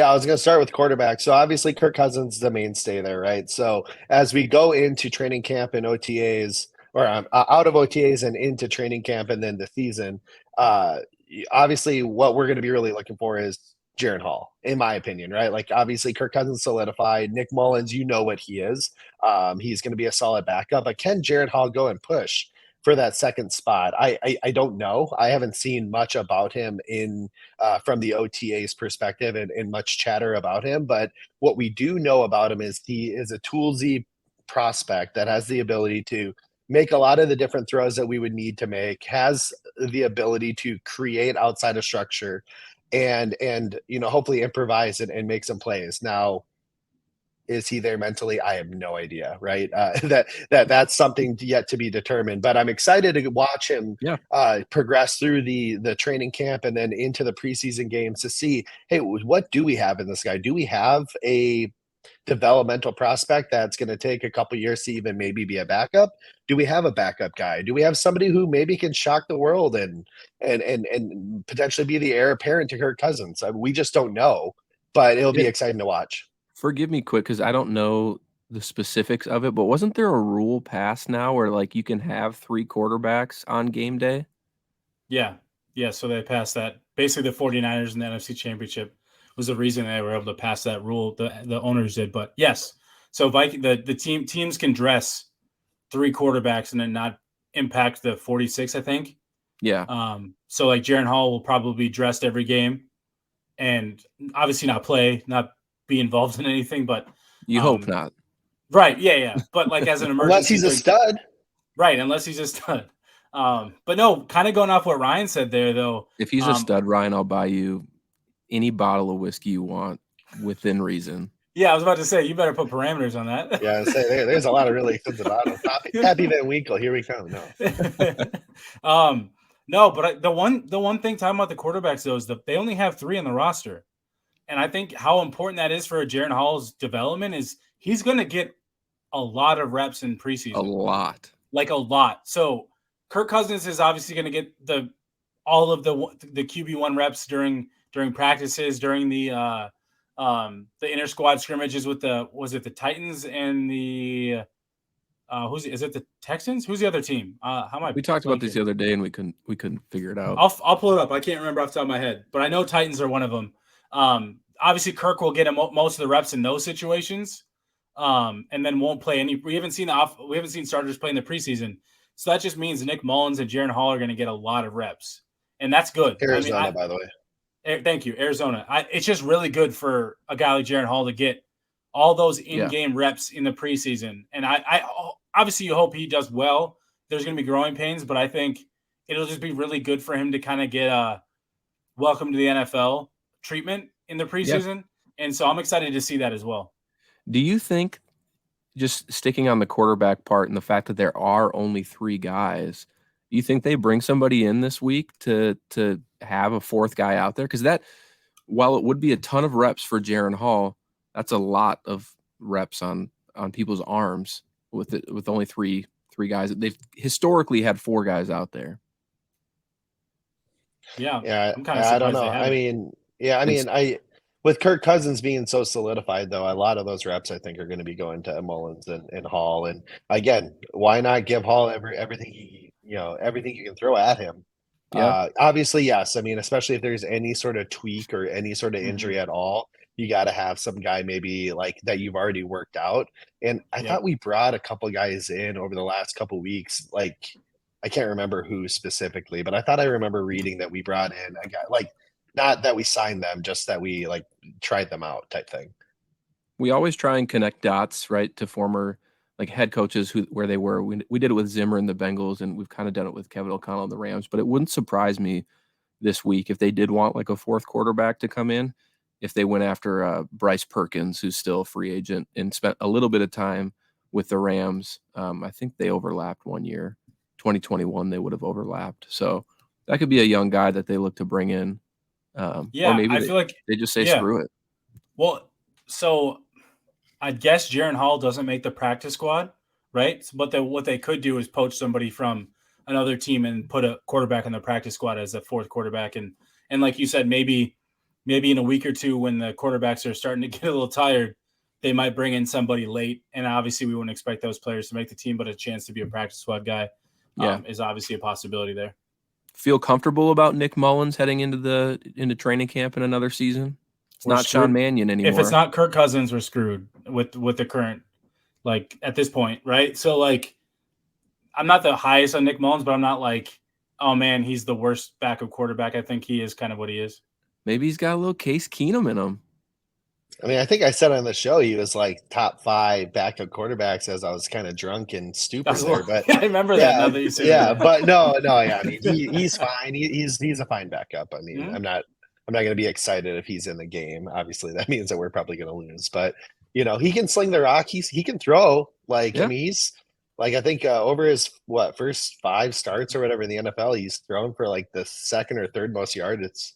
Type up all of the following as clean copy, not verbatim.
Yeah, I was going to start with quarterback. So obviously Kirk Cousins is the mainstay there, right? So as we go into training camp and OTAs, or out of OTAs and into training camp and then the season, uh, obviously what we're going to be really looking for is Jaron Hall, in my opinion, right? Like obviously Kirk Cousins solidified. Nick Mullins, you know what he is. He's going to be a solid backup. But can Jaron Hall go and push for that second spot? I don't know. I haven't seen much about him in from the OTA's perspective and much chatter about him. But what we do know about him is he is a toolsy prospect that has the ability to make a lot of the different throws that we would need to make, has the ability to create outside of structure and hopefully improvise and make some plays. Now, is he there mentally? I have no idea, right? That's something yet to be determined. But I'm excited to watch him Yeah. progress through the training camp and then into the preseason games to see, hey, what do we have in this guy? Do we have a developmental prospect that's going to take a couple years to even maybe be a backup? Do we have a backup guy? Do we have somebody who maybe can shock the world and potentially be the heir apparent to Kirk Cousins? We just don't know, but it'll be exciting to watch. Forgive me quick because I don't know the specifics of it, but wasn't there a rule passed now where like you can have 3 quarterbacks on game day? Yeah. Yeah. So they passed that. Basically, the 49ers in the NFC Championship was the reason they were able to pass that rule. The owners did. But yes. So teams can dress 3 quarterbacks and then not impact the 46, I think. Yeah. So like Jaron Hall will probably be dressed every game and obviously not play, not be involved in anything, but you hope not. Right. Yeah. But like as an emergency. Unless he's a stud. Right. Unless he's a stud. But no, kind of going off what Ryan said there, though. If he's a stud, Ryan, I'll buy you any bottle of whiskey you want within reason. Yeah, I was about to say, you better put parameters on that. Yeah, there's a lot of really expensive bottles. Happy Van Winkle, here we come. No. No, but the one thing talking about the quarterbacks, though, is that they only have 3 on the roster. And I think how important that is for Jaron Hall's development is he's going to get a lot of reps in preseason. A lot. Like a lot. So Kirk Cousins is obviously going to get all of the QB1 reps during practices, during the inter squad scrimmages with the Titans and the is it the Texans? Who's the other team? We talked about this the other day and we couldn't figure it out. I'll pull it up. I can't remember off the top of my head, but I know Titans are one of them. Obviously Kirk will get most of the reps in those situations. And then won't play any. We haven't seen starters play in the preseason, so that just means Nick Mullins and Jaron Hall are going to get a lot of reps, and that's good. Arizona, by the way. Thank you, Arizona. It's just really good for a guy like Jaron Hall to get all those in-game reps in the preseason, and I obviously you hope he does well. There's going to be growing pains, but I think it'll just be really good for him to kind of get a welcome to the NFL treatment in the preseason, and so I'm excited to see that as well. Do you think, just sticking on the quarterback part and the fact that there are only 3 guys, do you think they bring somebody in this week to have a 4th guy out there? Because that, while it would be a ton of reps for Jaron Hall, that's a lot of reps on people's arms with only three guys. They've historically had 4 guys out there. Yeah. I'm kind of surprised. I don't know. With Kirk Cousins being so solidified, though, a lot of those reps I think are going to be going to Mullins and Hall. And again, why not give Hall everything you can throw at him? Yeah. Obviously, yes. I mean, especially if there's any sort of tweak or any sort of injury at all, you got to have some guy maybe like that you've already worked out. And I thought we brought a couple guys in over the last couple weeks. Like, I can't remember who specifically, but I thought I remember reading that we brought in a guy like. Not that we signed them, just that we like tried them out type thing. We always try and connect dots, right, to former like head coaches where they were. We did it with Zimmer and the Bengals, and we've kind of done it with Kevin O'Connell and the Rams. But it wouldn't surprise me this week if they did want like a 4th quarterback to come in, if they went after Bryce Perkins, who's still a free agent and spent a little bit of time with the Rams. I think they overlapped one year, 2021. They would have overlapped, so that could be a young guy that they look to bring in. Or maybe I feel like they just say screw it. Well, so I guess Jaron Hall doesn't make the practice squad, right? But what they could do is poach somebody from another team and put a quarterback in the practice squad as a 4th quarterback, and like you said, maybe maybe in a week or two when the quarterbacks are starting to get a little tired, they might bring in somebody late. And obviously we wouldn't expect those players to make the team, but a chance to be a practice squad guy is obviously a possibility there. Feel comfortable about Nick Mullins heading into training camp in another season? It's not Sean Mannion anymore. If it's not Kirk Cousins, we're screwed with the current, like, at this point, right? So, like, I'm not the highest on Nick Mullins, but I'm not like, oh man, he's the worst backup quarterback. I think he is kind of what he is. Maybe he's got a little Case Keenum in him. I mean, I think I said on the show he was like top 5 backup quarterbacks as I was kind of drunk and stupid there. But I remember that. Now that you say that. But no. Yeah, I mean, he's fine. He's a fine backup. I mean, I'm not going to be excited if he's in the game. Obviously, that means that we're probably going to lose. But he can sling the rock. He can throw. Like, I mean, he's like, I think over his first 5 starts or whatever in the NFL, he's thrown for like the second or third most yards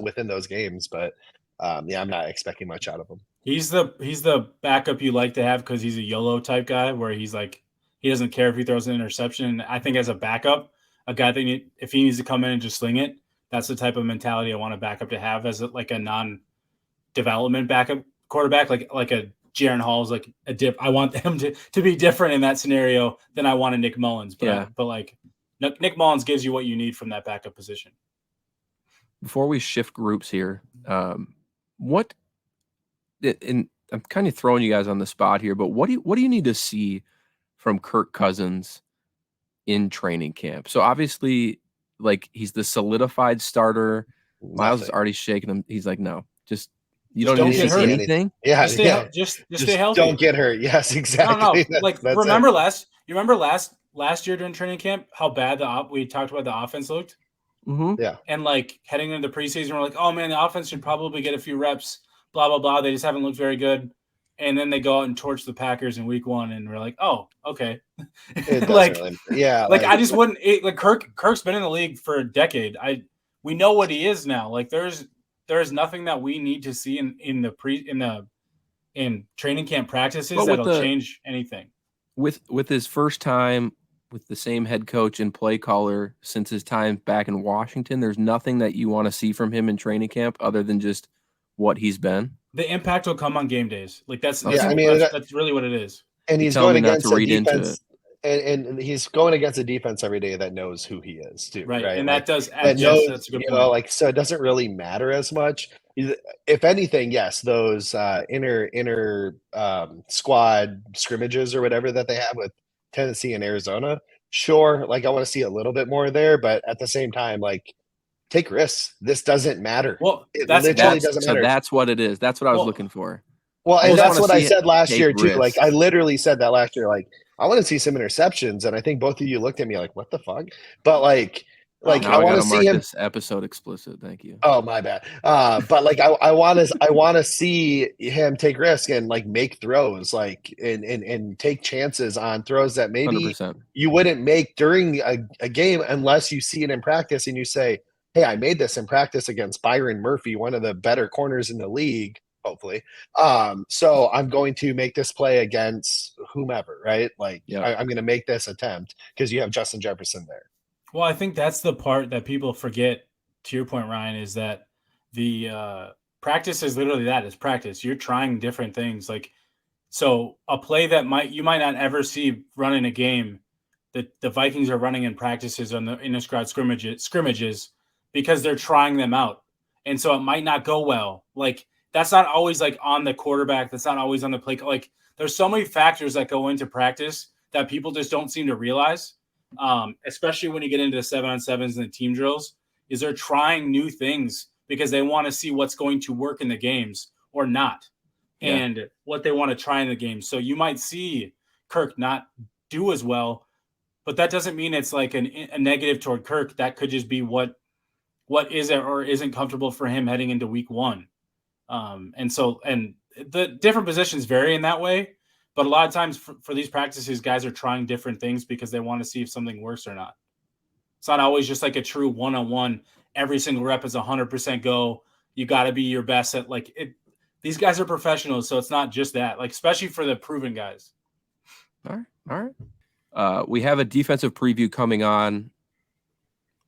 within those games. But I'm not expecting much out of him. He's the backup you like to have because he's a YOLO type guy where he's like, he doesn't care if he throws an interception. And I think as a backup, a guy that if he needs to come in and just sling it, that's the type of mentality I want a backup to have as like a non-development backup quarterback, like a Jaron Hall's like a dip. I want them to be different in that scenario than I want a Nick Mullins. But like Nick Mullins gives you what you need from that backup position. Before we shift groups here, and I'm kind of throwing you guys on the spot here, but what do you need to see from Kirk Cousins in training camp? So obviously, like, he's the solidified starter. Myles is already shaking him. He's like, no, just you don't need to see anything. Yeah, just stay healthy. Don't get hurt. Yes, exactly. No. Like, remember last year during training camp how bad we talked about the offense looked. Mm-hmm. Yeah, and like heading into the preseason, we're like, oh man, the offense should probably get a few reps. Blah blah blah. They just haven't looked very good. And then they go out and torch the Packers in week 1, and we're like, oh, okay. like, I just wouldn't. Kirk's been in the league for a decade. We know what he is now. Like, there is nothing that we need to see in training camp practices that'll change anything. With his first time with the same head coach and play caller since his time back in Washington, there's nothing that you want to see from him in training camp other than just what he's been. The impact will come on game days. Like that's really what it is. And he's going against a defense, and he's going against a defense every day that knows who he is too. Right. And like, that does add. Yes, that's a good point. Like, so it doesn't really matter as much. If anything, yes, those inner squad scrimmages or whatever that they have with Tennessee and Arizona, sure, like I want to see a little bit more there, but at the same time, like, take risks. This doesn't matter. Well, it literally doesn't matter. So that's what it is. That's what I was looking for. Well, and that's what I said last year too. Like, I literally said that last year. Like, I want to see some interceptions, and I think both of you looked at me like, "What the fuck?" But like I want to see him. This episode explicit. Thank you. Oh, my bad. But like I want to see him take risks and like make throws, like and take chances on throws that maybe 100%. You wouldn't make during a game unless you see it in practice and you say, "Hey, I made this in practice against Byron Murphy, one of the better corners in the league." Hopefully. So I'm going to make this play against whomever, right? Like, I'm going to make this attempt because you have Justin Jefferson there. Well, I think that's the part that people forget, to your point, Ryan, is that the practice is literally that. It's practice. You're trying different things. Like, so a play that you might not ever see run in a game that the Vikings are running in practices on the inter-squad scrimmages because they're trying them out. And so it might not go well. Like, that's not always like on the quarterback. That's not always on the play. Like, there's so many factors that go into practice that people just don't seem to realize. Especially when you get into the 7-on-7s and the team drills, is they're trying new things because they want to see what's going to work in the games or not, and what they want to try in the games. So you might see Kirk not do as well, but that doesn't mean it's like a negative toward Kirk. That could just be what is or isn't comfortable for him heading into week 1. And the different positions vary in that way. But a lot of times for these practices, guys are trying different things because they want to see if something works or not. It's not always just like a true one-on-one. Every single rep is 100% go. You got to be your best at like it. These guys are professionals, so it's not just that. Like, especially for the proven guys. All right. We have a defensive preview coming on.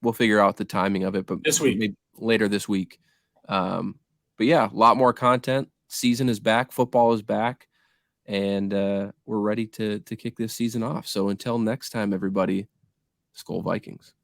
We'll figure out the timing of it, but this week, maybe later this week. But yeah, a lot more content. Season is back. Football is back. And we're ready to kick this season off. So until next time, everybody, Skol Vikings.